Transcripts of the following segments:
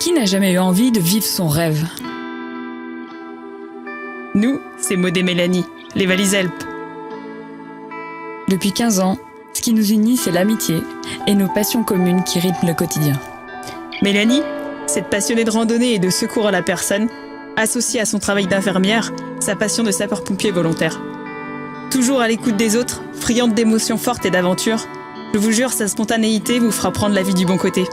Qui n'a jamais eu envie de vivre son rêve? Nous, c'est Maud et Mélanie, les Valiselpes. Depuis 15 ans, ce qui nous unit, c'est l'amitié et nos passions communes qui rythment le quotidien. Mélanie, cette passionnée de randonnée et de secours à la personne, associée à son travail d'infirmière, sa passion de sapeur-pompier volontaire. Toujours à l'écoute des autres, friande d'émotions fortes et d'aventures, je vous jure, sa spontanéité vous fera prendre la vie du bon côté.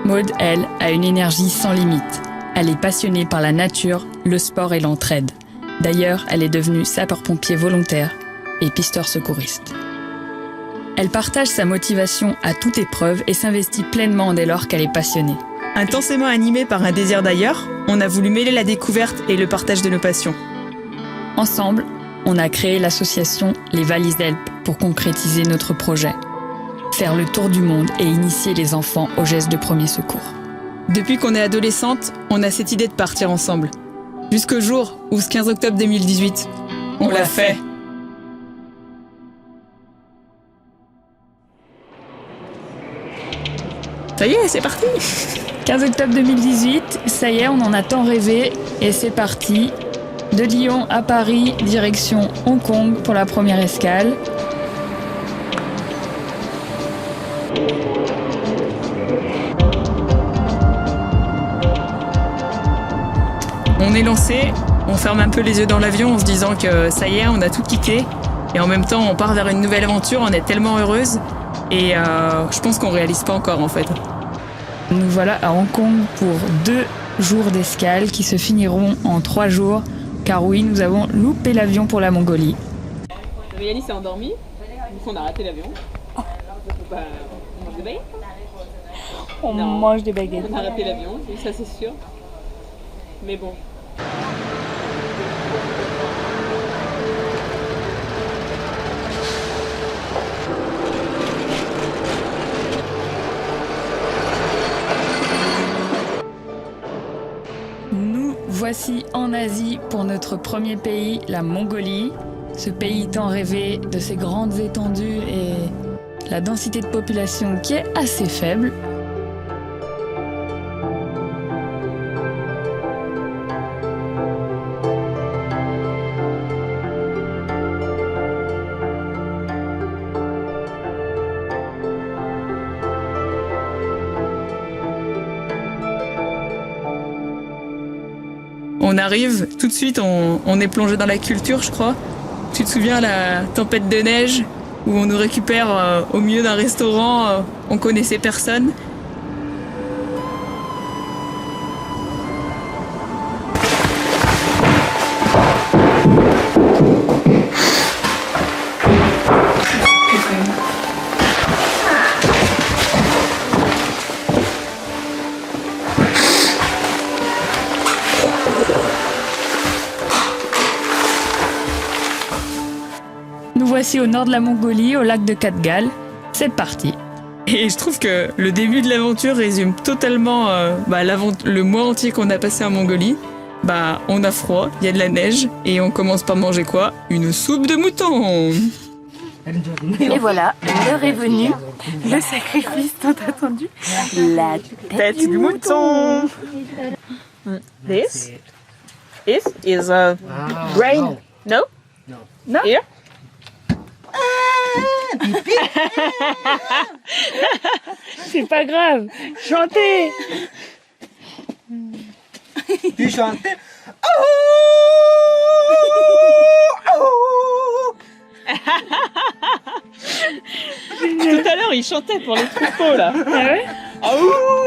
Maud, elle, a une énergie sans limite. Elle est passionnée par la nature, le sport et l'entraide. D'ailleurs, elle est devenue sapeur-pompier volontaire et pisteur secouriste. Elle partage sa motivation à toute épreuve et s'investit pleinement dès lors qu'elle est passionnée. Intensément animée par un désir d'ailleurs, on a voulu mêler la découverte et le partage de nos passions. Ensemble, on a créé l'association Les Valiselpes pour concrétiser notre projet. Faire le tour du monde et initier les enfants aux gestes de premier secours. Depuis qu'on est adolescente, on a cette idée de partir ensemble. Jusqu'au jour où, ce 15 octobre 2018, on l'a fait. Ça y est, c'est parti. 15 octobre 2018, ça y est, on en a tant rêvé et c'est parti. De Lyon à Paris, direction Hong Kong pour la première escale. On est lancé, on ferme un peu les yeux dans l'avion en se disant que ça y est, on a tout kické. Et en même temps, on part vers une nouvelle aventure, on est tellement heureuse. Et je pense qu'on réalise pas encore en fait. Nous voilà à Hong Kong pour 2 jours d'escale qui se finiront en 3 jours. Car oui, nous avons loupé l'avion pour la Mongolie. Mélanie s'est endormie, donc on a raté l'avion. On mange des baguettes. On mange des baguettes. On a raté l'avion, ça c'est sûr. Mais bon. Nous voici en Asie pour notre premier pays, la Mongolie. Ce pays tant rêvé de ses grandes étendues et la densité de population qui est assez faible. On arrive, tout de suite on est plongé dans la culture je crois. Tu te souviens la tempête de neige où on nous récupère au milieu d'un restaurant, on connaissait personne. Nous voici au nord de la Mongolie, au lac de Katgal. C'est parti. Et je trouve que le début de l'aventure résume totalement le mois entier qu'on a passé en Mongolie. On a froid, il y a de la neige, et on commence par manger quoi? Une soupe de mouton. Et voilà, l'heure est venue, le sacrifice tant attendu, la tête du mouton. This is a brain. No? Non. Here? C'est pas grave. Chantez. Tu chantes. Tout à l'heure, il chantait pour les troupeaux là. Ah ouais? Ah ouh,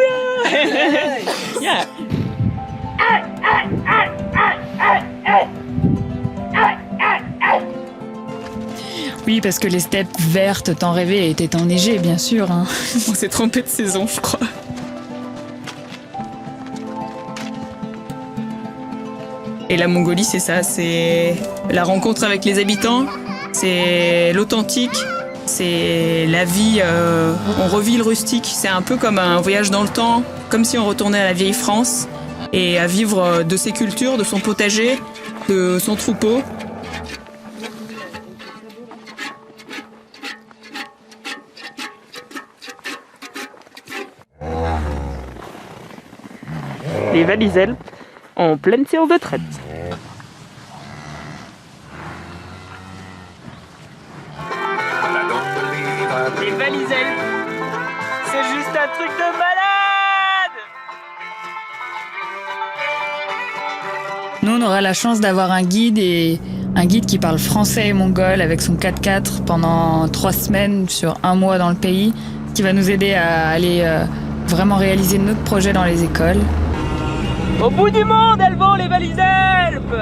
yeah. Oui, parce que les steppes vertes tant rêvées étaient enneigées, bien sûr. Hein. On s'est trompé de saison, je crois. Et la Mongolie, c'est ça, c'est la rencontre avec les habitants, c'est l'authentique, c'est la vie, on revit le rustique, c'est un peu comme un voyage dans le temps, comme si on retournait à la vieille France et à vivre de ses cultures, de son potager, de son troupeau. les Valiselles en pleine séance de traite. Les Valiselles, c'est juste un truc de malade! Nous, on aura la chance d'avoir un guide qui parle français et mongol avec son 4x4 pendant 3 semaines sur 1 mois dans le pays, qui va nous aider à aller vraiment réaliser notre projet dans les écoles. Au bout du monde, elles vont les Valiselpes!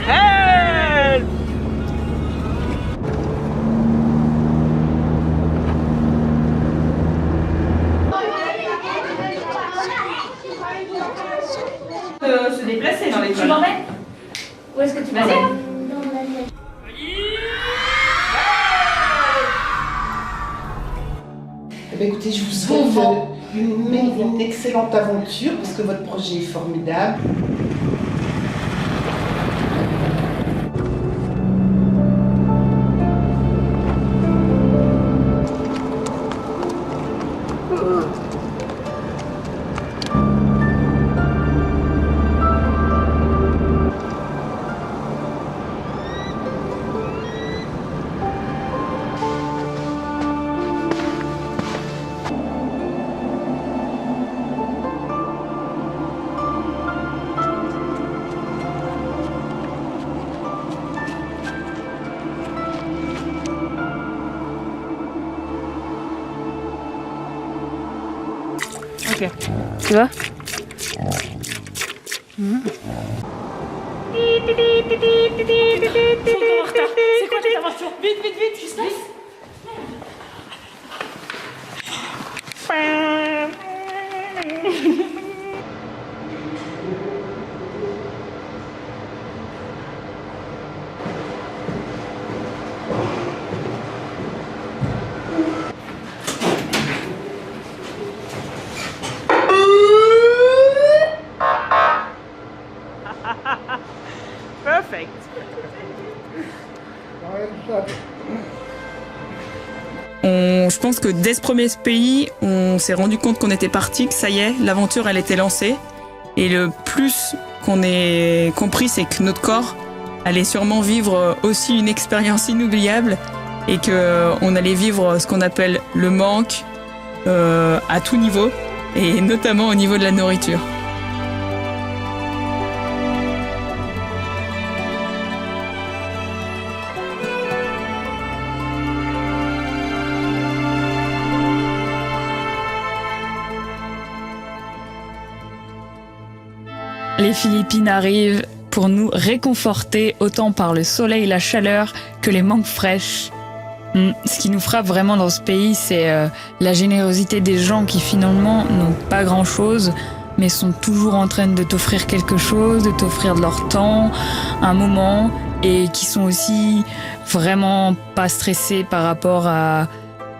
Help! Se déplacer dans les Tu m'emmènes? Où est-ce que tu m'emmènes? Eh bien, écoutez, je vous souhaite une excellente aventure parce que votre projet est formidable. Ok. Tu vois? C'est quoi cette aventure? Vite, vite, vite, qu'est-ce qui se passe? Perfect. Je pense que dès ce premier pays, on s'est rendu compte qu'on était parti, que ça y est, l'aventure elle était lancée. Et le plus qu'on ait compris, c'est que notre corps allait sûrement vivre aussi une expérience inoubliable et qu'on allait vivre ce qu'on appelle le manque à tout niveau et notamment au niveau de la nourriture. Les Philippines arrivent pour nous réconforter autant par le soleil et la chaleur que les mangues fraîches. Ce qui nous frappe vraiment dans ce pays, c'est la générosité des gens qui finalement n'ont pas grand-chose, mais sont toujours en train de t'offrir quelque chose, de t'offrir de leur temps, un moment, et qui sont aussi vraiment pas stressés par rapport à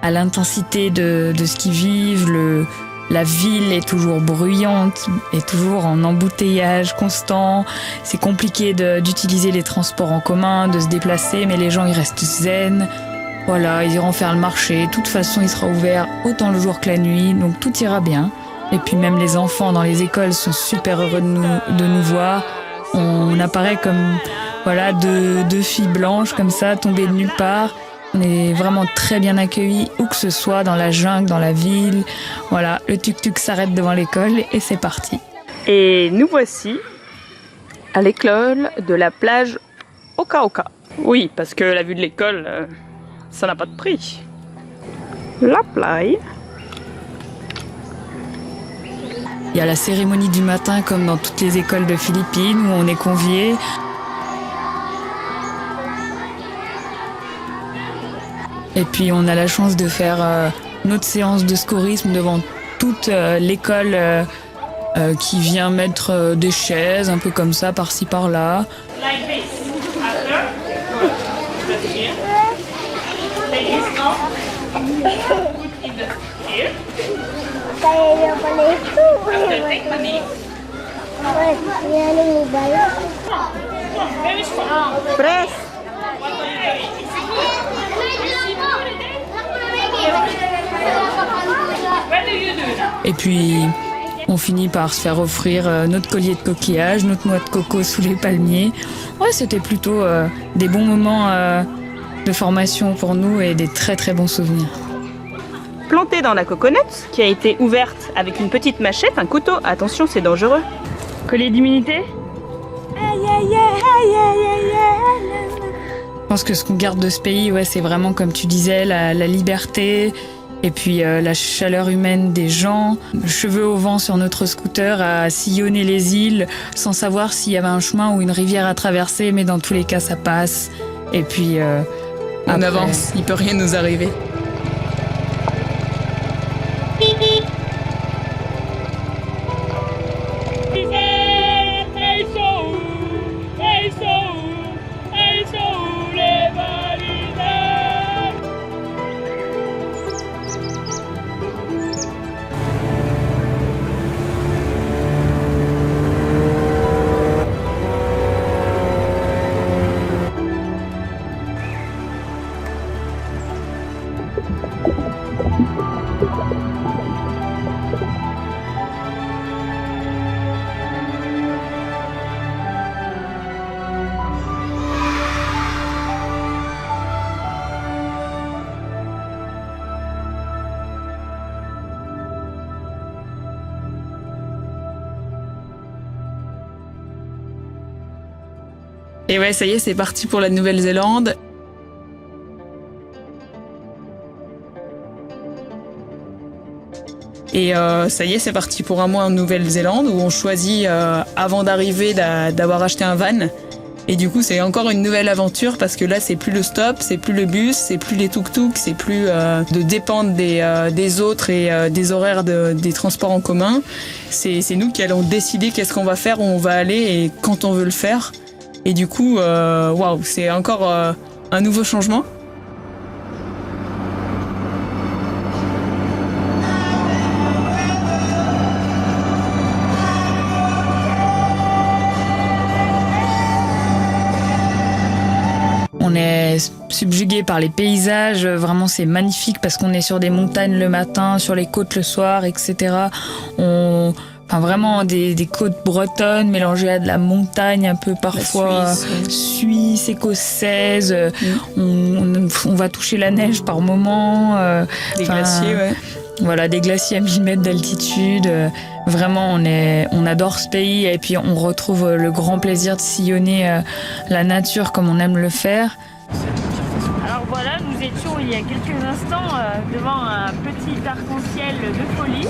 l'intensité de ce qu'ils vivent. La ville est toujours bruyante, est toujours en embouteillage constant. C'est compliqué d'utiliser les transports en commun, de se déplacer, mais les gens ils restent zen. Voilà, ils iront faire le marché. De toute façon, il sera ouvert autant le jour que la nuit, donc tout ira bien. Et puis même les enfants dans les écoles sont super heureux de nous voir. On apparaît comme voilà deux filles blanches comme ça, tombées de nulle part. On est vraiment très bien accueillis, où que ce soit, dans la jungle, dans la ville. Voilà, le tuk-tuk s'arrête devant l'école et c'est parti. Et nous voici à l'école de la plage Oka-Oka. Oui, parce que la vue de l'école, ça n'a pas de prix. La plage. Il y a la cérémonie du matin comme dans toutes les écoles de Philippines où on est conviés. Et puis on a la chance de faire notre séance de scorisme devant toute l'école qui vient mettre des chaises, un peu comme ça, par-ci par-là. Like this. After. Put here. Take this now. Put in the here. After take money. Very strong. Press. What are you doing? Where do you do that? Et puis, on finit par se faire offrir notre collier de coquillage, notre noix de coco sous les palmiers. Ouais, c'était plutôt des bons moments de formation pour nous et des très très bons souvenirs. Plantée dans la coconut, qui a été ouverte avec une petite machette, un couteau. Attention, c'est dangereux. Collier d'immunité. Je pense que ce qu'on garde de ce pays, ouais, c'est vraiment, comme tu disais, la liberté et puis la chaleur humaine des gens. Cheveux au vent sur notre scooter à sillonner les îles sans savoir s'il y avait un chemin ou une rivière à traverser, mais dans tous les cas, ça passe. Et puis, On avance, il peut rien nous arriver. Et ouais, ça y est, c'est parti pour la Nouvelle-Zélande. Et ça y est, c'est parti pour un mois en Nouvelle-Zélande où on choisit, avant d'arriver, d'avoir acheté un van. Et du coup, c'est encore une nouvelle aventure parce que là, c'est plus le stop, c'est plus le bus, c'est plus les tuk-tuk, c'est plus de dépendre des autres et des horaires des transports en commun. C'est nous qui allons décider qu'est-ce qu'on va faire, où on va aller et quand on veut le faire. Et du coup, waouh, c'est encore un nouveau changement. On est subjugué par les paysages, vraiment c'est magnifique parce qu'on est sur des montagnes le matin, sur les côtes le soir, etc. Enfin vraiment des côtes bretonnes mélangées à de la montagne un peu parfois suisse, écossaise. On va toucher la neige par moments. Des glaciers, ouais. Voilà, des glaciers à 1000 mètres d'altitude. Vraiment, on adore ce pays et puis on retrouve le grand plaisir de sillonner la nature comme on aime le faire. Alors voilà, nous étions il y a quelques instants devant un petit arc-en-ciel de folie.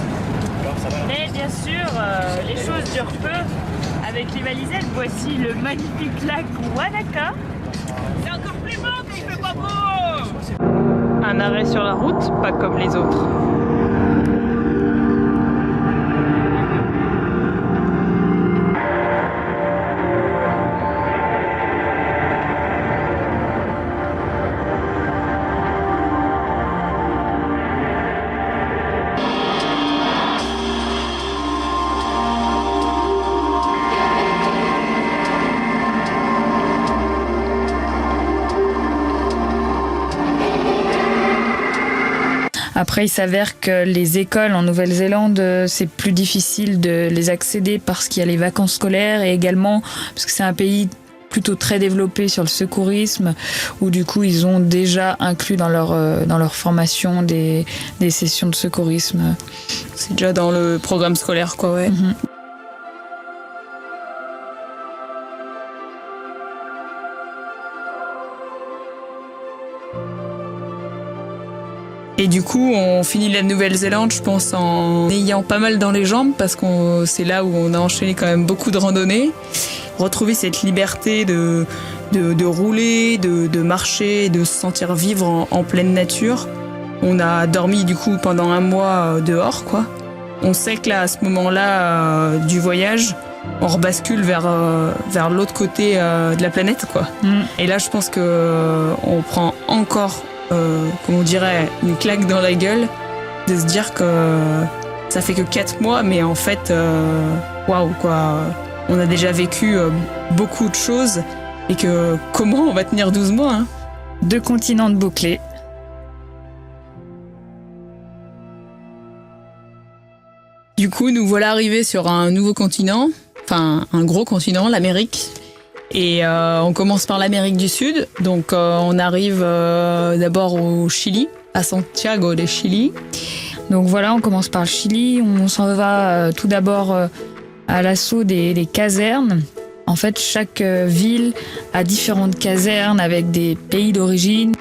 Mais bien sûr, les choses durent peu. Avec les valisettes, voici le magnifique lac Wanaka. C'est encore plus beau, mais il fait pas beau! Un arrêt sur la route, pas comme les autres. Après, il s'avère que les écoles en Nouvelle-Zélande, c'est plus difficile de les accéder parce qu'il y a les vacances scolaires et également parce que c'est un pays plutôt très développé sur le secourisme où du coup ils ont déjà inclus dans leur formation des sessions de secourisme. C'est déjà dans le programme scolaire, quoi, ouais. Mm-hmm. Et du coup, on finit la Nouvelle-Zélande, je pense, en ayant pas mal dans les jambes, parce que c'est là où on a enchaîné quand même beaucoup de randonnées. Retrouver cette liberté de rouler, de marcher, de se sentir vivre en pleine nature. On a dormi du coup pendant un mois dehors, quoi. On sait que là, à ce moment-là du voyage, on rebascule vers l'autre côté de la planète, quoi. Et là, je pense que on prend encore comme on dirait, une claque dans la gueule de se dire que ça fait que 4 mois, mais en fait, waouh, quoi. On a déjà vécu beaucoup de choses et que comment on va tenir 12 mois, hein. 2 continents de bouclés. Du coup, nous voilà arrivés sur un nouveau continent, enfin un gros continent, l'Amérique. Et on commence par l'Amérique du Sud. Donc on arrive d'abord au Chili, à Santiago de Chili. Donc voilà, on commence par le Chili. On s'en va tout d'abord à l'assaut des casernes. En fait, chaque ville a différentes casernes avec des pays d'origine.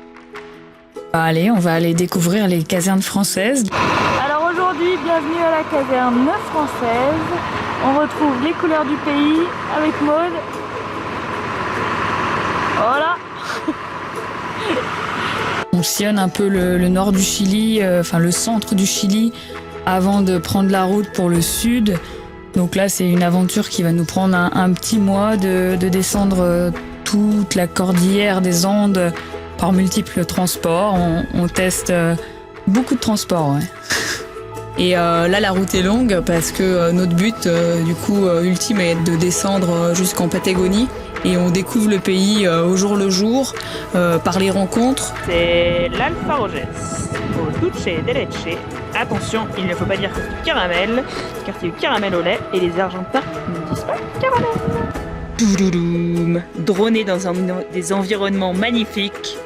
Allez, on va aller découvrir les casernes françaises. Alors aujourd'hui, bienvenue à la caserne française. On retrouve les couleurs du pays avec Maud. Voilà. On sillonne un peu le nord du Chili, enfin le centre du Chili, avant de prendre la route pour le sud. Donc là, c'est une aventure qui va nous prendre un petit mois de descendre toute la cordillère des Andes par multiples transports. On teste beaucoup de transports. Ouais. Et là, la route est longue parce que notre but, du coup, ultime est de descendre jusqu'en Patagonie. Et on découvre le pays au jour le jour, par les rencontres. C'est l'Alfaroges, au dulce de leche. Attention, il ne faut pas dire que c'est du caramel, car c'est du caramel au lait et les Argentins ne disent pas caramel. Doudoudoum, droner dans des environnements magnifiques.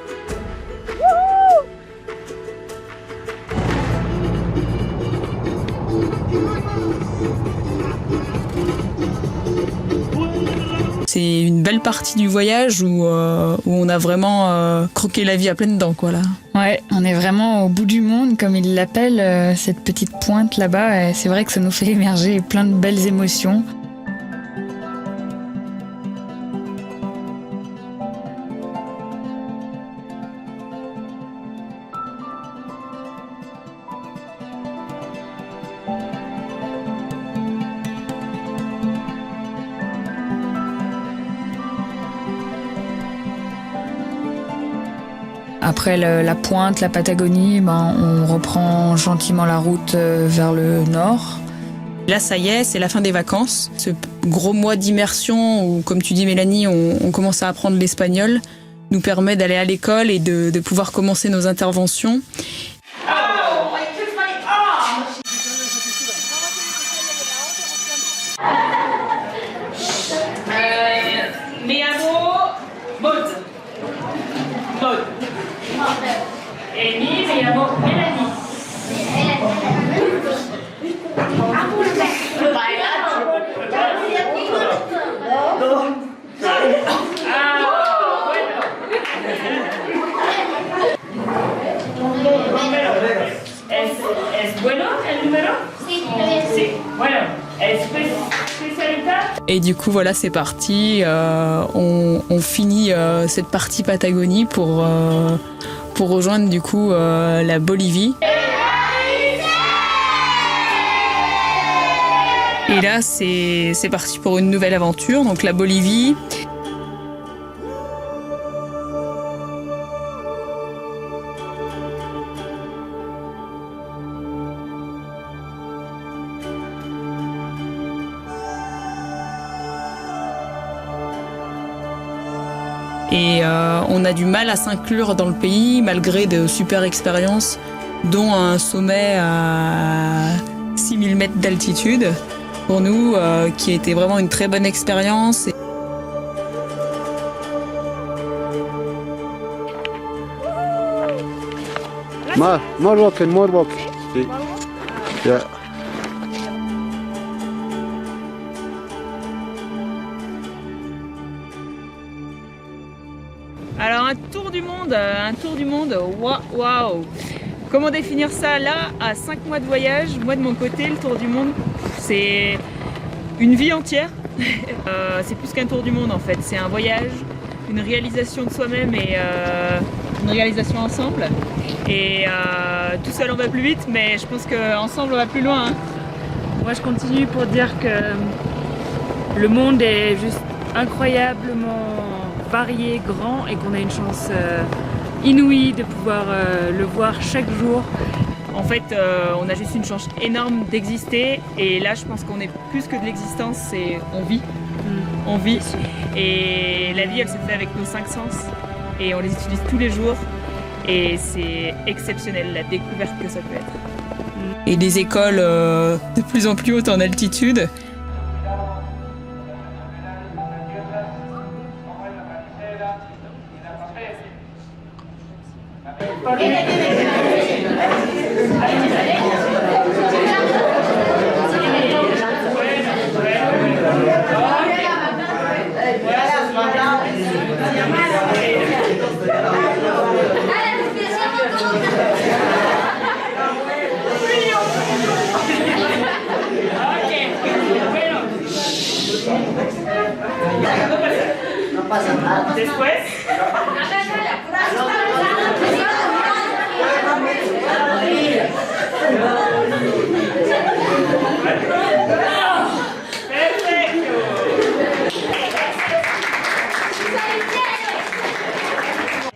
C'est une belle partie du voyage où on a vraiment croqué la vie à pleines dents, quoi, là. Ouais, on est vraiment au bout du monde, comme ils l'appellent, cette petite pointe là-bas. Et c'est vrai que ça nous fait émerger plein de belles émotions. Après la pointe, la Patagonie, on reprend gentiment la route vers le nord. Là, ça y est, c'est la fin des vacances. Ce gros mois d'immersion où, comme tu dis Mélanie, on commence à apprendre l'espagnol, nous permet d'aller à l'école et de pouvoir commencer nos interventions. Me llamo Maud. Maud. Et mi me llamo Mélanie. ¿Es bueno el número? Sí. Bueno, especialidad. Et du coup, voilà, c'est parti. On finit cette partie Patagonie pour rejoindre du coup la Bolivie. Et là, c'est parti pour une nouvelle aventure, donc la Bolivie. Et on a du mal à s'inclure dans le pays malgré de super expériences, dont un sommet à 6000 mètres d'altitude pour nous, qui a été vraiment une très bonne expérience. More walking. Yeah. Alors un tour du monde, waouh! Comment définir ça là, à 5 mois de voyage? Moi de mon côté, le tour du monde, c'est une vie entière. C'est plus qu'un tour du monde en fait, c'est un voyage, une réalisation de soi-même et une réalisation ensemble. Et tout seul on va plus vite, mais je pense qu'ensemble on va plus loin. Hein. Moi je continue pour dire que le monde est juste incroyablement varié, grand et qu'on a une chance inouïe de pouvoir le voir chaque jour. En fait, on a juste une chance énorme d'exister et là je pense qu'on est plus que de l'existence, c'est on vit. On vit et la vie elle se fait avec nos 5 sens et on les utilise tous les jours et c'est exceptionnel la découverte que ça peut être. et des écoles de plus en plus hautes en altitude. Después.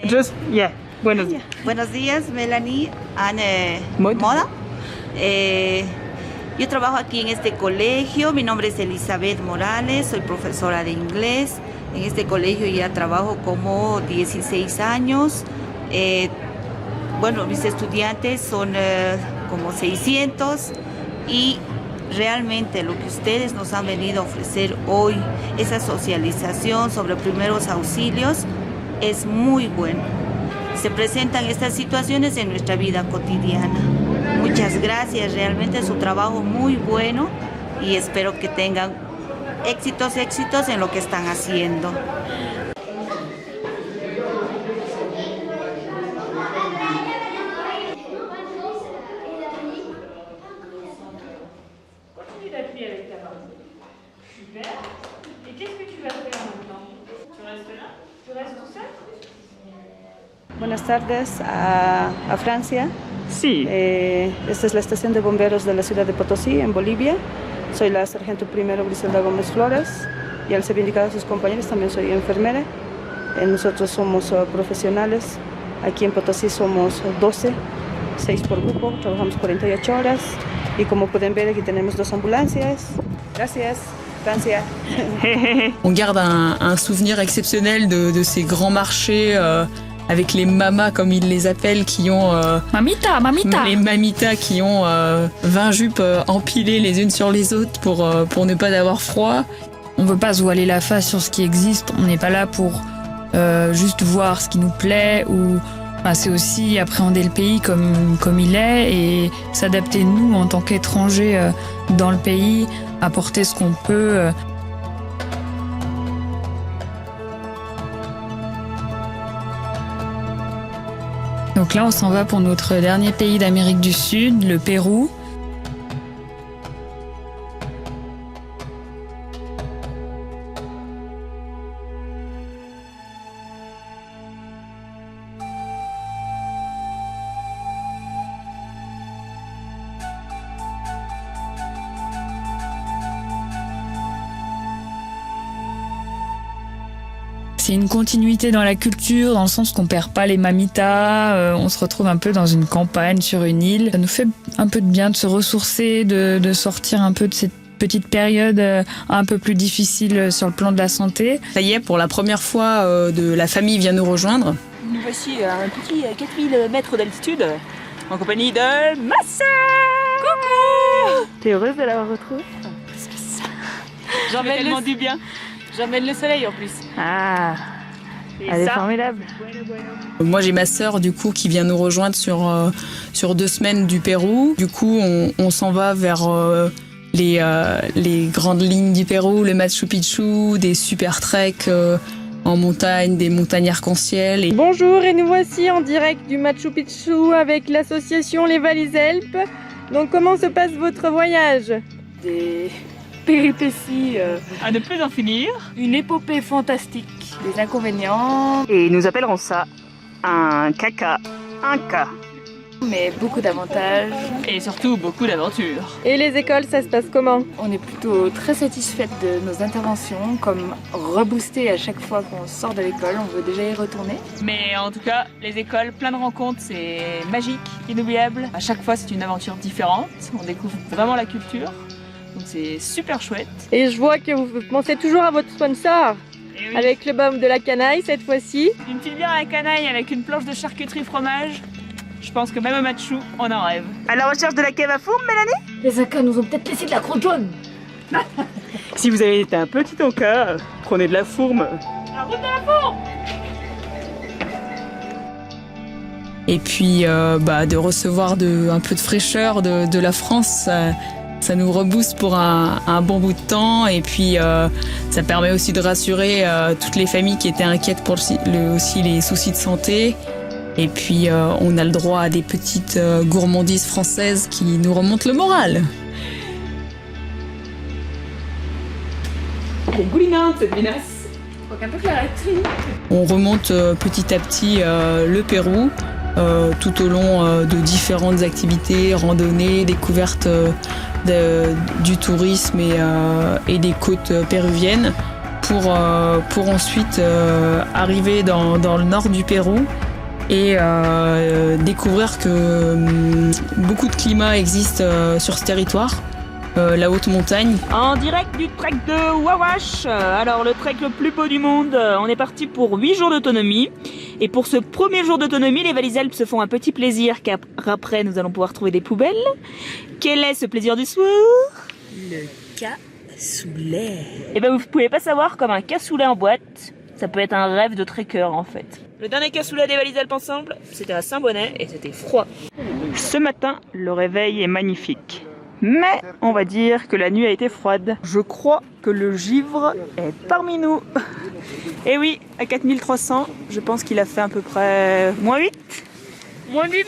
Just, yeah. Buenos días. Buenos días, Melanie Anne Moda. Moda. Yo trabajo aquí en este colegio. Mi nombre es Elizabeth Morales, soy profesora de inglés. En este colegio ya trabajo como 16 años. Bueno, mis estudiantes son como 600 y realmente lo que ustedes nos han venido a ofrecer hoy, esa socialización sobre primeros auxilios, es muy bueno. Se presentan estas situaciones en nuestra vida cotidiana. Muchas gracias, realmente es un trabajo muy bueno y espero que tengan éxitos en lo que están haciendo. Continue d'appuyer avec ta main. Super. Et qu'est-ce que tu vas faire maintenant? Tu restes là? Tu restes tout seul? Buenas tardes a Francia. Sí. Esta es la estación de bomberos de la ciudad de Potosí, en Bolivia. Soy la sargento primero Griselda Gómez Flores y al ser indicado a sus compañeros también soy enfermera. Nosotros somos profesionales. Aquí en Potosí somos 12, 6 por grupo, trabajamos 48 horas y como pueden ver aquí tenemos 2 ambulancias. Gracias, Francia. On garde un souvenir exceptionnel de ces grands marchés avec les mamas, comme ils les appellent, qui ont... Mamita, mamita. Les mamitas qui ont 20 jupes empilées les unes sur les autres pour ne pas avoir froid. On veut pas se voiler la face sur ce qui existe. On n'est pas là pour juste voir ce qui nous plaît ou... Enfin, c'est aussi appréhender le pays comme il est et s'adapter nous en tant qu'étrangers dans le pays, apporter ce qu'on peut. Donc là, on s'en va pour notre dernier pays d'Amérique du Sud, le Pérou. C'est une continuité dans la culture, dans le sens qu'on perd pas les mamitas, on se retrouve un peu dans une campagne, sur une île. Ça nous fait un peu de bien de se ressourcer, de sortir un peu de cette petite période un peu plus difficile sur le plan de la santé. Ça y est, pour la première fois, la famille vient nous rejoindre. Nous voici à un petit 4000 mètres d'altitude, en compagnie de ma sœur. Coucou! T'es heureuse de l'avoir retrouvée? J'emmène tellement du bien. J'emmène le soleil en plus. Ah, elle est formidable. Moi, j'ai ma sœur, du coup, qui vient nous rejoindre sur 2 semaines du Pérou. Du coup, on s'en va vers les grandes lignes du Pérou, le Machu Picchu, des super treks en montagne, des montagnes arc-en-ciel. Et... Bonjour, et nous voici en direct du Machu Picchu avec l'association Les Vallées Alpes. Donc, comment se passe votre voyage? Des péripéties À ne plus en finir. une épopée fantastique, des inconvénients, Et nous appellerons ça un caca, un cas. mais beaucoup d'avantages. Et surtout beaucoup d'aventures. Et les écoles, ça se passe comment? On est plutôt très satisfaite de nos interventions, comme rebooster à chaque fois qu'on sort de l'école, on veut déjà y retourner. Mais en tout cas, les écoles, plein de rencontres, c'est magique, inoubliable. À chaque fois, c'est une aventure différente. On découvre vraiment la culture. Donc c'est super chouette. Et je vois que vous pensez toujours à votre sponsor, Et oui, avec le baume de la canaille cette fois-ci. une petite bière à la canaille avec une planche de charcuterie fromage. Je pense que même à Machu, on en rêve. À la recherche de la cave à fourme, Mélanie? Les Incas nous ont peut-être laissé de la croûte jaune. Si vous avez été un petit Inca, prenez de la fourme. La route de la fourme! Et puis de recevoir un peu de fraîcheur de la France, ça nous rebooste pour un bon bout de temps. Et puis ça permet aussi de rassurer toutes les familles qui étaient inquiètes pour aussi les soucis de santé. Et puis on a le droit à des petites gourmandises françaises qui nous remontent le moral. Elle est goulinante cette vinasse. On remonte petit à petit le Pérou. Tout au long de différentes activités, randonnées, découvertes du tourisme et des côtes péruviennes pour ensuite arriver dans le nord du Pérou et découvrir que beaucoup de climats existent sur ce territoire. La haute montagne. En direct du trek de Wawash. Alors le trek le plus beau du monde, on est parti pour 8 jours d'autonomie. Et pour ce premier jour d'autonomie, les Valises Alpes se font un petit plaisir car après nous allons pouvoir trouver des poubelles. Quel est ce plaisir du soir? Le cassoulet. Et ben vous pouvez pas savoir comme un cassoulet en boîte, ça peut être un rêve de trekker en fait. Le dernier cassoulet des Valises Alpes ensemble, c'était à Saint-Bonnet et c'était froid. Ce matin, le réveil est magnifique. Mais on va dire que la nuit a été froide. Je crois que le givre est parmi nous. Et oui, à 4300, je pense qu'il a fait à peu près moins 8. Moins 8000.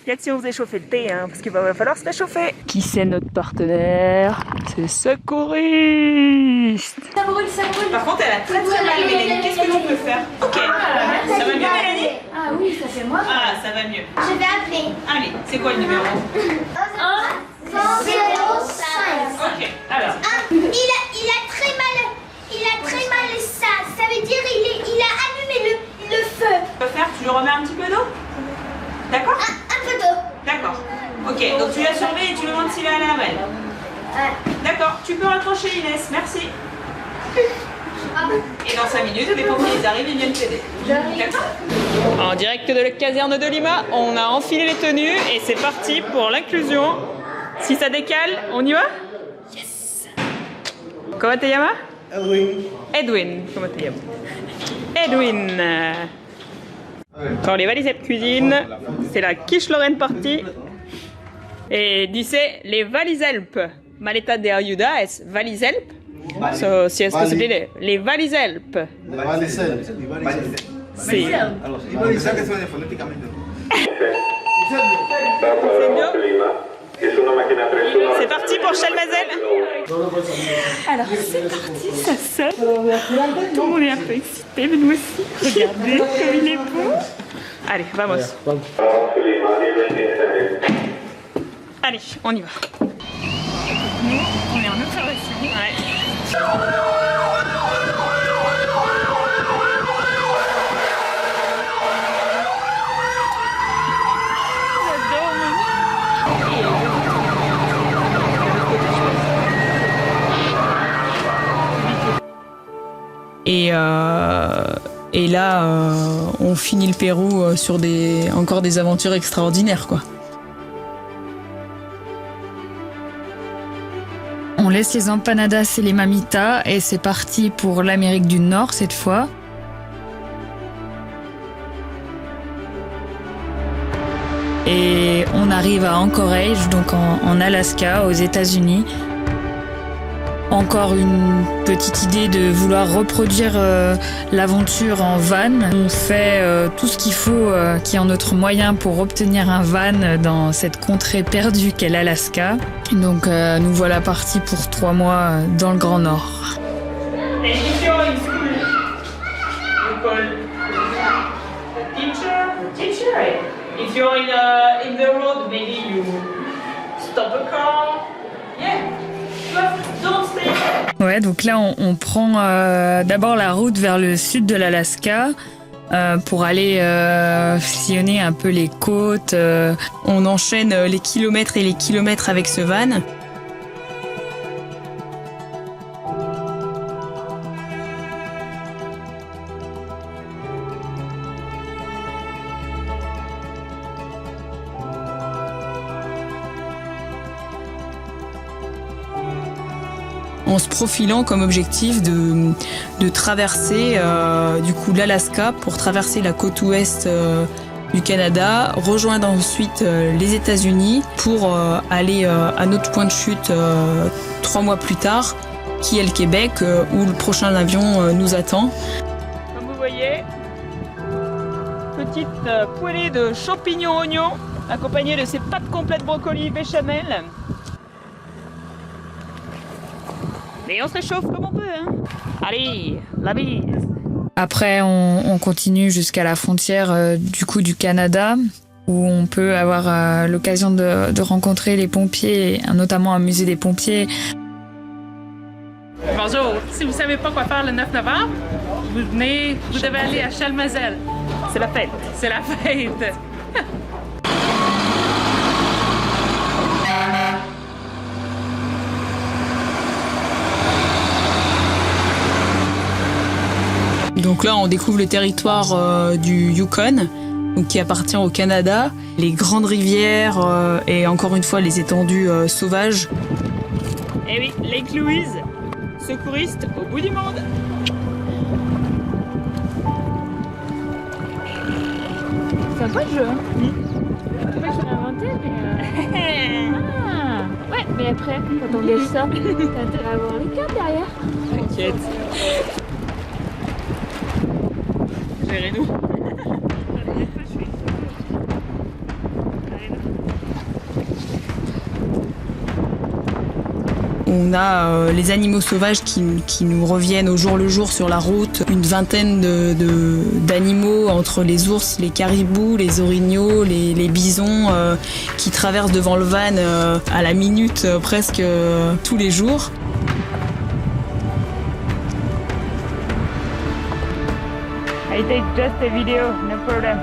Peut-être si on faisait chauffer le thé, hein, parce qu'il va falloir se réchauffer. Qui c'est notre partenaire? C'est Secouriste. Ça brûle, ça brûle. Par contre, elle a très mal, Mélanie. Qu'est-ce que l'on peut faire? Ok. Ça va mieux, Mélanie? Ah oui, ça fait moi. Ah, ça va mieux. Je vais appeler. Allez, c'est quoi le numéro? 1, 0, 5. Ok, alors. Il a très mal ça. Ça veut dire il a allumé le feu. Tu peux faire, tu lui remets un petit peu d'eau? D'accord? Un peu d'eau. D'accord. Ok, donc tu la surveilles et tu lui demandes s'il a la lamelle. D'accord, tu peux raccrocher Inès, merci. Et dans 5 minutes, les pompiers ils arrivent, ils viennent t'aider. D'accord? En direct de la caserne de Lima, on a enfilé les tenues et c'est parti pour l'inclusion. Si ça décale, on y va? Yes! Comment te llamas? Edwin. Comment te llamas? Edwin. Quand les Valises Alpes cuisinent, c'est la quiche Lorraine partie. Et dice les Valises Alpes. Maleta de ayuda es Valises Alpes. So, si es posible, les Valises Alpes. Sí. C'est parti pour Chalmazel. Alors c'est parti, ça sonne. Tout le monde est un peu excité, mais nous aussi. Regardez comme il est beau. Allez, vamos. Allez, on y va. Nous, on est en observation. Ouais. Et là, on finit le Pérou sur encore des aventures extraordinaires, quoi. On laisse les empanadas et les mamitas et c'est parti pour l'Amérique du Nord cette fois. Et on arrive à Anchorage, donc en Alaska, aux États-Unis. Encore une petite idée de vouloir reproduire l'aventure en van. On fait tout ce qu'il faut, qui est en notre moyen pour obtenir un van dans cette contrée perdue qu'est l'Alaska. Donc nous voilà partis pour 3 mois dans le Grand Nord. If you're in the road, maybe you stop a car. Yeah. Don't stay. Ouais, donc là on prend d'abord la route vers le sud de l'Alaska pour aller sillonner un peu les côtes. On enchaîne les kilomètres et les kilomètres avec ce van. en se profilant comme objectif de traverser du coup l'Alaska pour traverser la côte ouest du Canada, rejoindre ensuite les États-Unis pour aller à notre point de chute 3 mois plus tard, qui est le Québec, où le prochain avion nous attend. Comme vous voyez, petite poêlée de champignons oignons, accompagnée de ces pâtes complètes brocoli béchamel. Et on se réchauffe comme on peut, hein. Allez, la bise. Après, on continue jusqu'à la frontière du coup du Canada, où on peut avoir l'occasion de rencontrer les pompiers, notamment un musée des pompiers. Bonjour. Si vous ne savez pas quoi faire le 9 novembre, vous devez aller à Chalmazel. C'est la fête. C'est la fête. Donc là, on découvre le territoire du Yukon, donc qui appartient au Canada, les grandes rivières et encore une fois les étendues sauvages. Eh oui, Lake Louise, secouriste au bout du monde. Sympa le jeu, hein. C'est pas que je l'ai inventé, mais... Ah, ouais, mais après, quand on gâche ça, t'as intérêt à avoir les cartes derrière. T'inquiète. Gérez-nous. On a les animaux sauvages qui nous reviennent au jour le jour sur la route. Une vingtaine d'animaux entre les ours, les caribous, les orignaux, les bisons qui traversent devant le van à la minute presque tous les jours. I take just a video, no problem.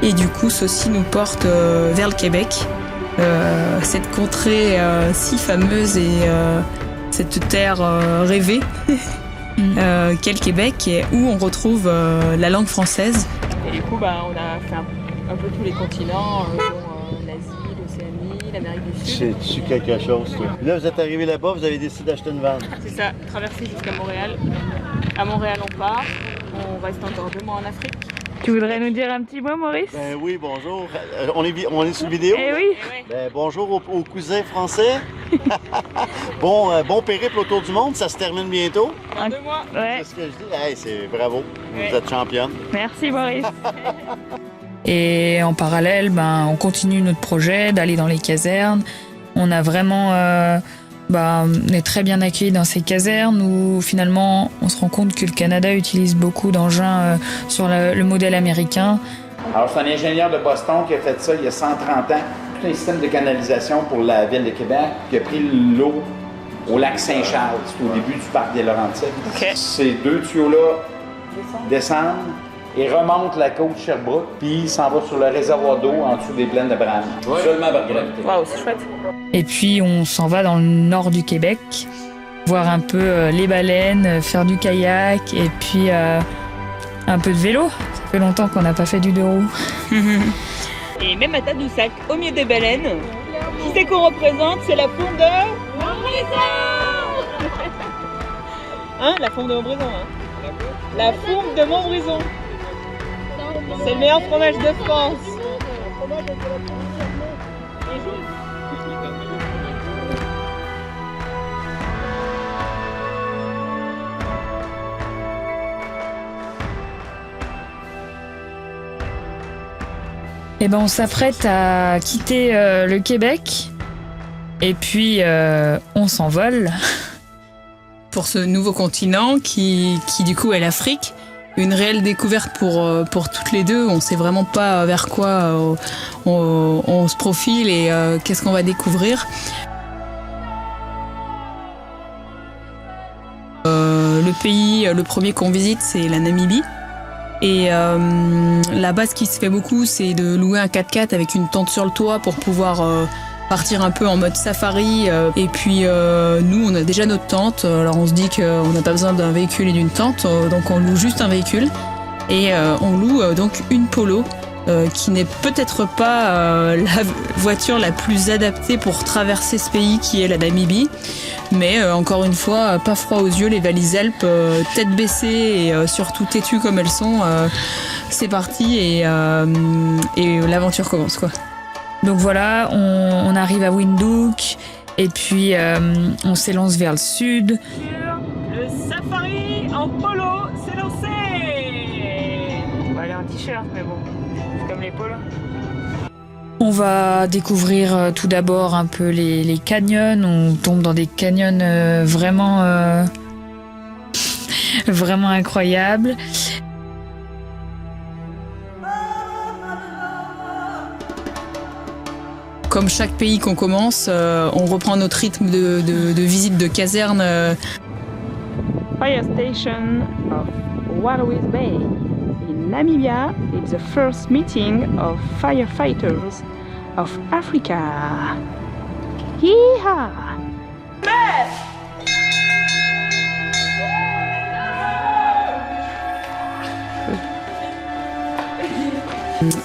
Et du coup, ceci nous porte vers le Québec. Cette contrée si fameuse et cette terre rêvée qu'est le Québec, et où on retrouve la langue française. Et du coup, on a fait un peu tous les continents, dont l'Asie, l'Océanie, l'Amérique du Sud. C'est quelque chose, toi. Là, vous êtes arrivé là-bas, vous avez décidé d'acheter une vanne. C'est ça, traverser jusqu'à Montréal. À Montréal, on part. On reste encore 2 mois en Afrique. Tu voudrais nous dire un petit mot, Maurice? Ben oui, bonjour. On est sur vidéo? Eh oui. Ben, bonjour aux cousins français. Bon périple autour du monde, ça se termine bientôt. En 2 mois. Ouais. C'est ce que je dis. Hey, c'est bravo. Vous êtes championne. Merci, Maurice. Et en parallèle, on continue notre projet d'aller dans les casernes. On a vraiment... on est très bien accueillis dans ces casernes où finalement on se rend compte que le Canada utilise beaucoup d'engins sur le modèle américain. Alors c'est un ingénieur de Boston qui a fait ça il y a 130 ans, tout un système de canalisation pour la ville de Québec, qui a pris l'eau au lac Saint-Charles, c'est au début du parc des Laurentides. Okay. Ces 2 tuyaux-là descendent et remontent la côte Sherbrooke, puis s'en va sur le réservoir d'eau en dessous des plaines de Bram. Ouais. Seulement par gravité. Waouh, c'est chouette. Et puis on s'en va dans le nord du Québec, voir un peu les baleines, faire du kayak et puis un peu de vélo. Ça fait longtemps qu'on n'a pas fait du 2 roues. Et même à Tadoussac, au milieu des baleines, qui c'est qu'on représente? C'est la fourme de Montbrison. Hein? La fourme de Montbrison, hein? La fourme de Montbrison. C'est le meilleur fromage de France. Et on s'apprête à quitter le Québec et puis on s'envole. Pour ce nouveau continent qui du coup est l'Afrique. Une réelle découverte pour toutes les deux. On ne sait vraiment pas vers quoi on se profile et qu'est-ce qu'on va découvrir. Le pays, le premier qu'on visite, c'est la Namibie. Et là-bas, ce qui se fait beaucoup, c'est de louer un 4x4 avec une tente sur le toit pour pouvoir partir un peu en mode safari. Et puis nous, on a déjà notre tente. Alors on se dit qu'on n'a pas besoin d'un véhicule et d'une tente, donc on loue juste un véhicule. Et on loue donc une Polo qui n'est peut-être pas la voiture la plus adaptée pour traverser ce pays qui est la Namibie. Mais encore une fois, pas froid aux yeux, les Vallées Alpes, tête baissée et surtout têtues comme elles sont. C'est parti et l'aventure commence, quoi. Donc voilà, on arrive à Windhoek et puis on s'élance vers le sud. Le safari en polo s'est lancé. On va aller en t-shirt, mais bon, c'est comme les polos. On va découvrir tout d'abord un peu les canyons. On tombe dans des canyons vraiment incroyables. Comme chaque pays qu'on commence, on reprend notre rythme de visite de caserne. Fire station of Walvis Bay. In Namibia, it's the first meeting of firefighters of Africa. Yeehaw!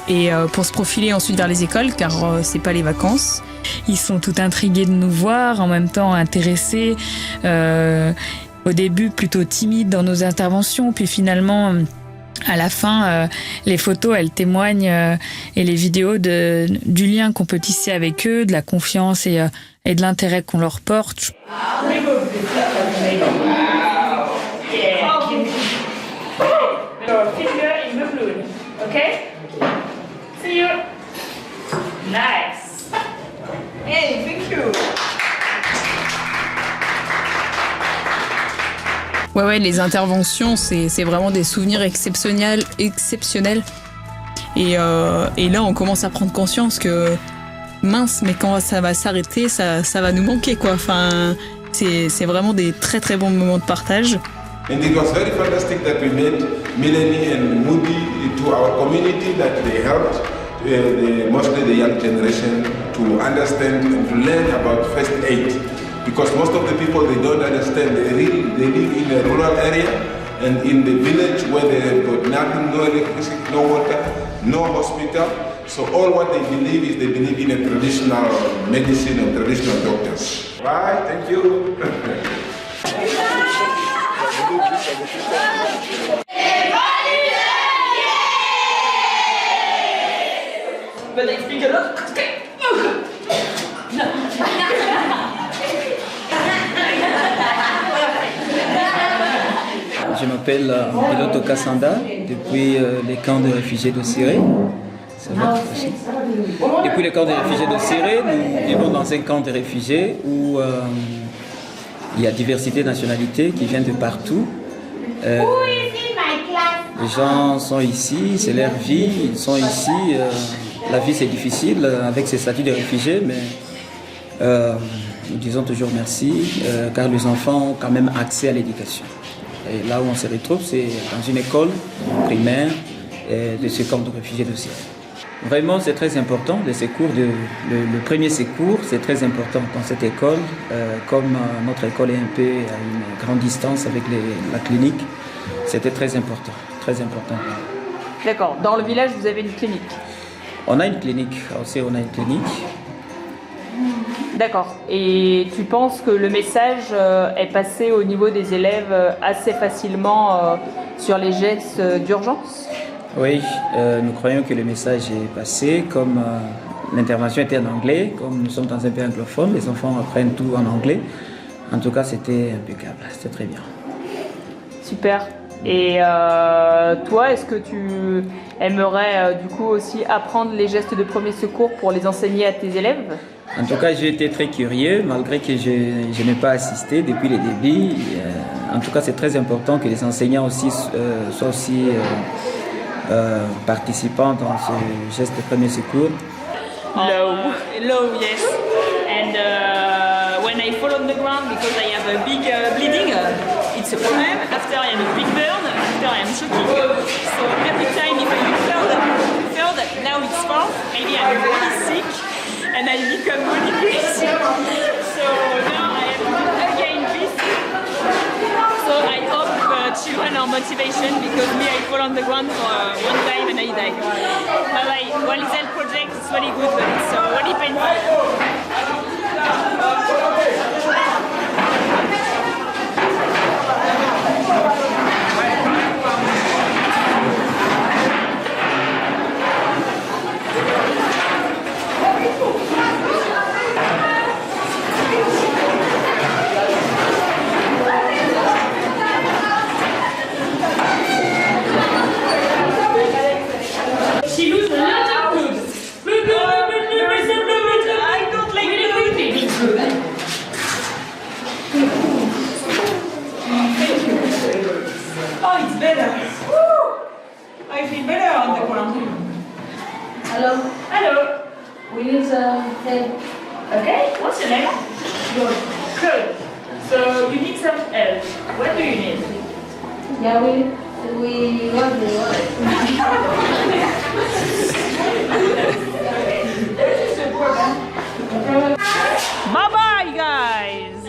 Et pour se profiler ensuite vers les écoles, car c'est pas les vacances. Ils sont tout intrigués de nous voir, en même temps intéressés. Au début, plutôt timides dans nos interventions, puis finalement... À la fin, les photos, elles témoignent et les vidéos du lien qu'on peut tisser avec eux, de la confiance et de l'intérêt qu'on leur porte. Ouais, les interventions, c'est vraiment des souvenirs exceptionnels. Et là, on commence à prendre conscience que, mince, mais quand ça va s'arrêter, ça va nous manquer, quoi. Enfin, c'est vraiment des très très bons moments de partage. And it was very fantastic that we met Melanie and Moody to our community, that they helped mostly the young generation to understand and to learn about first aid. Because most of the people, they don't understand. They live in a rural area and in the village where they have got nothing, no electricity, no water, no hospital. So all what they believe is they believe in a traditional medicine and traditional doctors. Right, thank you. Je m'appelle Piloto Kassanda, depuis les camps de réfugiés de Syrie. Depuis les camps de réfugiés de Syrie, nous vivons dans un camp de réfugiés où il y a diversité de nationalités qui viennent de partout. Les gens sont ici, c'est leur vie, ils sont ici. La vie c'est difficile avec ces statuts de réfugiés, mais nous disons toujours merci car les enfants ont quand même accès à l'éducation. Et là où on se retrouve, c'est dans une école primaire de ce camp de réfugiés de Syrie. Vraiment, c'est très important, le premier secours, c'est très important dans cette école. Comme notre école est un peu à une grande distance avec la clinique, c'était très important, très important. D'accord, dans le village, vous avez une clinique? On a une clinique, aussi on a une clinique. D'accord. Et tu penses que le message est passé au niveau des élèves assez facilement sur les gestes d'urgence? Oui, nous croyons que le message est passé. Comme l'intervention était en anglais, comme nous sommes dans un pays anglophone, les enfants apprennent tout en anglais. En tout cas, c'était impeccable, c'était très bien. Super. Et toi, est-ce que tu aimerais du coup aussi apprendre les gestes de premier secours pour les enseigner à tes élèves? En tout cas, j'ai été très curieux, malgré que je n'ai pas assisté depuis le début. En tout cas, c'est très important que les enseignants aussi soient aussi participants dans ce geste de premier secours. Low, yes. And when I fall on the ground because I have a big bleeding, it's a problem. After I have a big burn, after I am shocking. So every time if I third, now it's fourth, maybe I'm really sick and I become really crazy. So now I am again this. So I hope children are motivation because me I fall on the ground for one time and I die. But like Walizelle project is really good, but it's really painful. She lose a lot of blood. I don't like it. Oh, it's better. Woo! I feel better on the ground. Hello. Hello. We need help. Okay. What's your name? Good. Good. So you need some help. What do you need? Yeah, we want the Bye bye guys.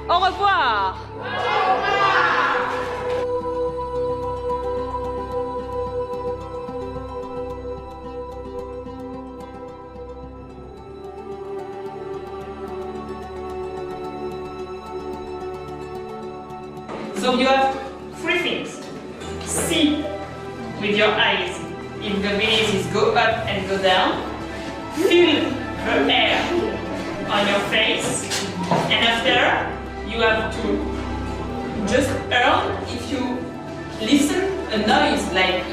Au revoir. So you have three things. See with your eyes if the village is go up and go down. Feel the air on your face. And after, you have to just earn if you listen a noise like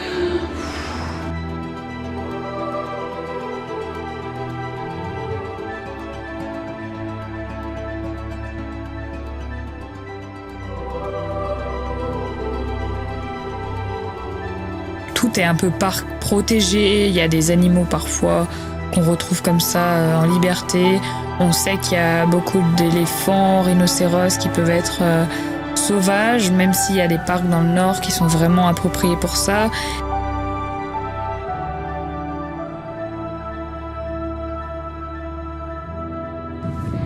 Tout est un peu parc protégé, il y a des animaux parfois qu'on retrouve comme ça en liberté. On sait qu'il y a beaucoup d'éléphants, rhinocéros qui peuvent être sauvages, même s'il y a des parcs dans le nord qui sont vraiment appropriés pour ça.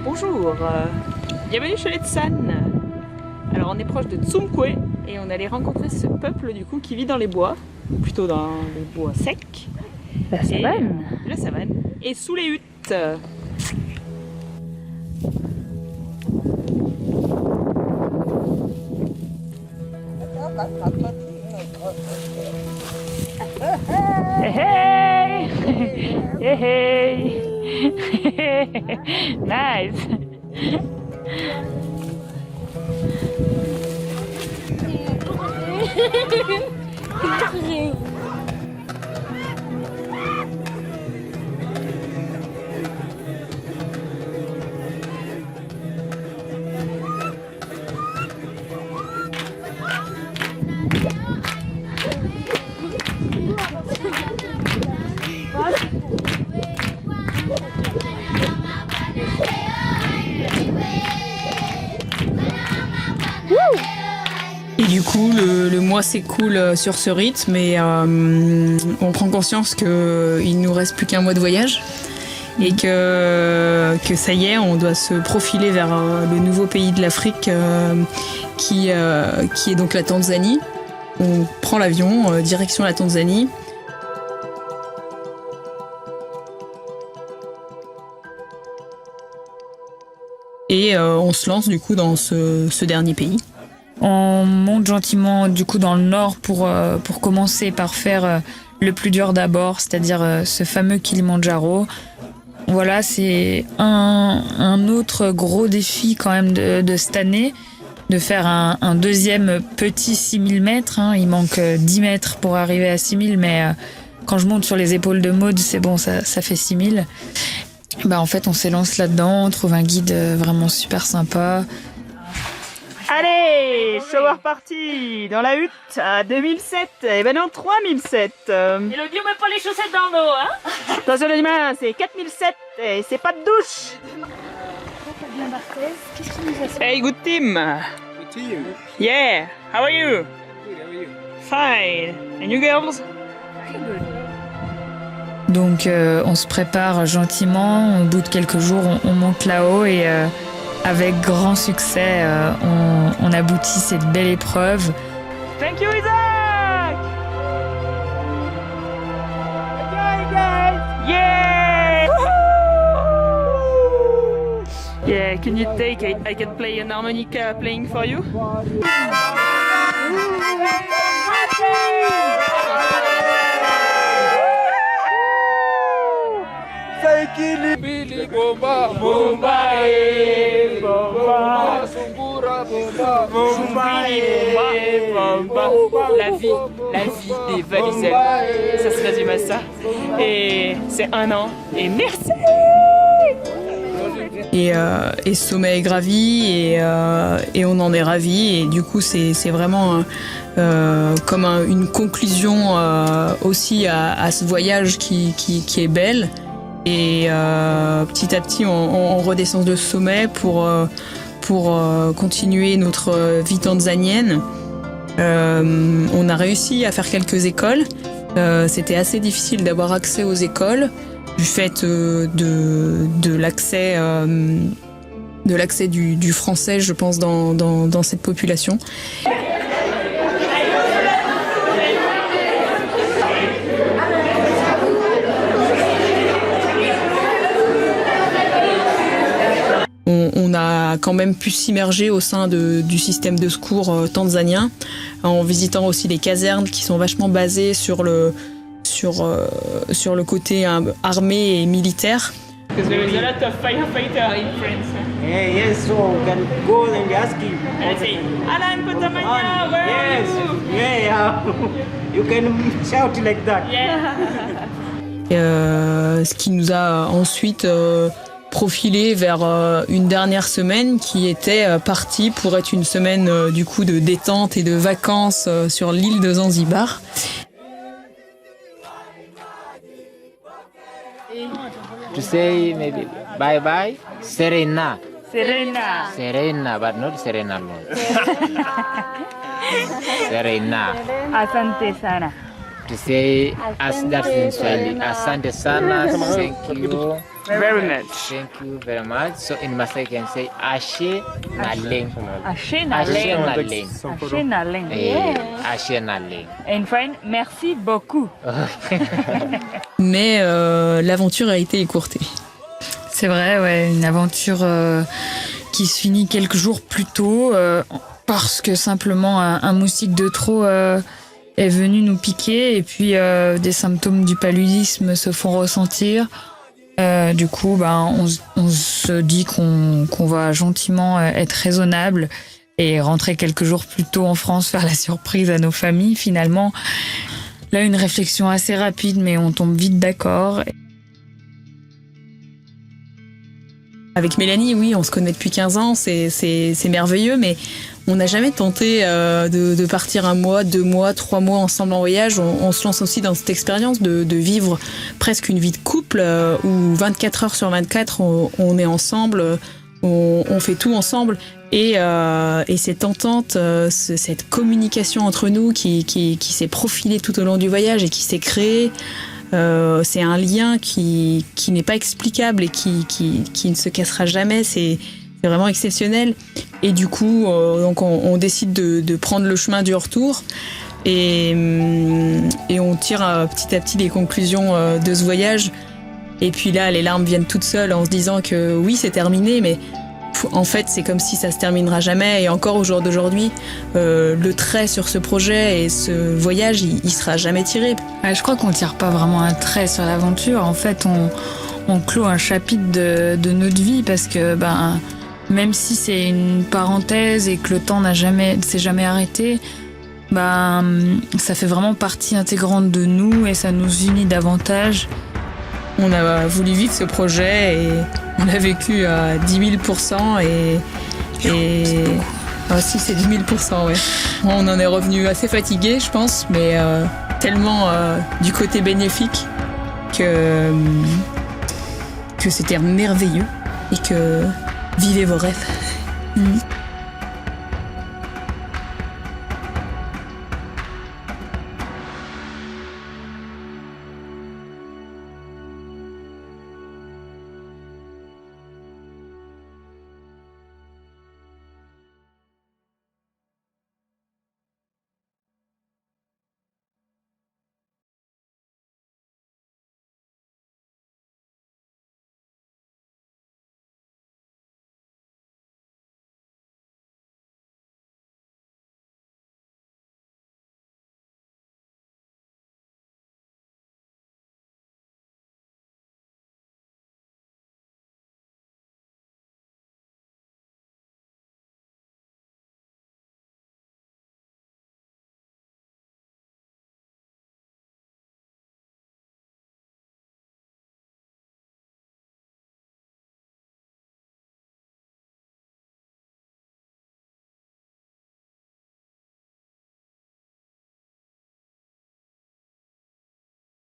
Bonjour, bienvenue chez les Tsan. Alors on est proche de Tsumkwe et on allait rencontrer ce peuple du coup qui vit dans les bois, plutôt dans les bois secs. La savane. La savane. Et sous les huttes. Hey, hey, hey. Nice. Et du coup, le mois s'écoule sur ce rythme et on prend conscience qu'il nous reste plus qu'un mois de voyage et que ça y est, on doit se profiler vers le nouveau pays de l'Afrique qui est donc la Tanzanie. On prend l'avion, direction la Tanzanie. Et on se lance du coup dans ce dernier pays. On monte gentiment du coup dans le nord pour commencer par faire le plus dur d'abord, c'est-à-dire ce fameux Kilimandjaro. Voilà, c'est un autre gros défi quand même de cette année, de faire un deuxième petit 6000 mètres. Hein. Il manque 10 mètres pour arriver à 6000, mais quand je monte sur les épaules de Maud, c'est bon, ça fait 6000. Bah, en fait, on s'élance là-dedans, on trouve un guide vraiment super sympa. Allez, shower party dans la hutte à 2007, et ben non 3007. Elodie, on met pas les chaussettes dans l'eau, hein? Attention les mains, c'est 4007 et c'est pas de douche. Qu'est-ce qui nous a fait? Hey, good team. Good team. Yeah, how are you? Good, how are you? Fine. And you girls? Donc on se prépare gentiment, au bout de quelques jours on monte là-haut et Avec grand succès, on aboutit cette belle épreuve. Thank you, Isaac! Enjoy, guys! Yeah! Woohoo! Yeah, can you take it? I can play an harmonica playing for you. La vie des Valiselles, ça se résume à ça. Et c'est 1 an. Et merci. Et ce sommet est gravi et on en est ravis. Et du coup, c'est vraiment comme une conclusion aussi à ce voyage qui est belle. Et petit à petit, on redescend de ce sommet pour continuer notre vie tanzanienne. On a réussi à faire quelques écoles. C'était assez difficile d'avoir accès aux écoles du fait de l'accès du français, je pense, dans cette population. On a quand même pu s'immerger au sein du système de secours tanzanien en visitant aussi les casernes qui sont vachement basées sur le côté armé et militaire. Because there is a lot of firefighter in France. Yes, so we can go and ask him. And say, Alan Kotamania, where are you? Yeah, you can shout like that. Yeah. Ce qui nous a ensuite profilé vers une dernière semaine qui était partie pour être une semaine du coup de détente et de vacances sur l'île de Zanzibar. To say maybe bye bye, Serena. Serena. Serena, but not Serena alone. Serena. Asante sana. To say as that's in Swahili, asante sana, thank you very much. Thank you very much. So in Masai you can say ashe naleng. Ashe naleng. Ashe naleng. Ashe naleng. In French, merci beaucoup. Mais l'aventure a été écourtée. C'est vrai, ouais, une aventure qui se finit quelques jours plus tôt parce que simplement un moustique de trop est venu nous piquer et puis des symptômes du paludisme se font ressentir. Du coup, on se dit qu'on va gentiment être raisonnable et rentrer quelques jours plus tôt en France, faire la surprise à nos familles. Finalement, là, une réflexion assez rapide, mais on tombe vite d'accord. Avec Mélanie, oui, on se connaît depuis 15 ans, c'est merveilleux, mais on n'a jamais tenté de partir 1 mois, 2 mois, 3 mois ensemble en voyage. On se lance aussi dans cette expérience de vivre presque une vie de couple où 24 heures sur 24, on est ensemble, on fait tout ensemble. Et cette entente, cette communication entre nous qui s'est profilée tout au long du voyage et qui s'est créée, c'est un lien qui n'est pas explicable et qui ne se cassera jamais. C'est vraiment exceptionnel. Et du coup, donc on décide de prendre le chemin du retour et on tire petit à petit les conclusions de ce voyage. Et puis là, les larmes viennent toutes seules en se disant que oui, c'est terminé, mais en fait, c'est comme si ça se terminera jamais. Et encore au jour d'aujourd'hui, le trait sur ce projet et ce voyage, il sera jamais tiré. Je crois qu'on tire pas vraiment un trait sur l'aventure. En fait, on clôt un chapitre de notre vie parce que même si c'est une parenthèse et que le temps s'est jamais arrêté, ça fait vraiment partie intégrante de nous et ça nous unit davantage. On a voulu vivre ce projet et on l'a vécu à 10 000% et si c'est 10 000%, ouais. On en est revenu assez fatigué, je pense, mais tellement du côté bénéfique que c'était merveilleux et que vivez vos rêves.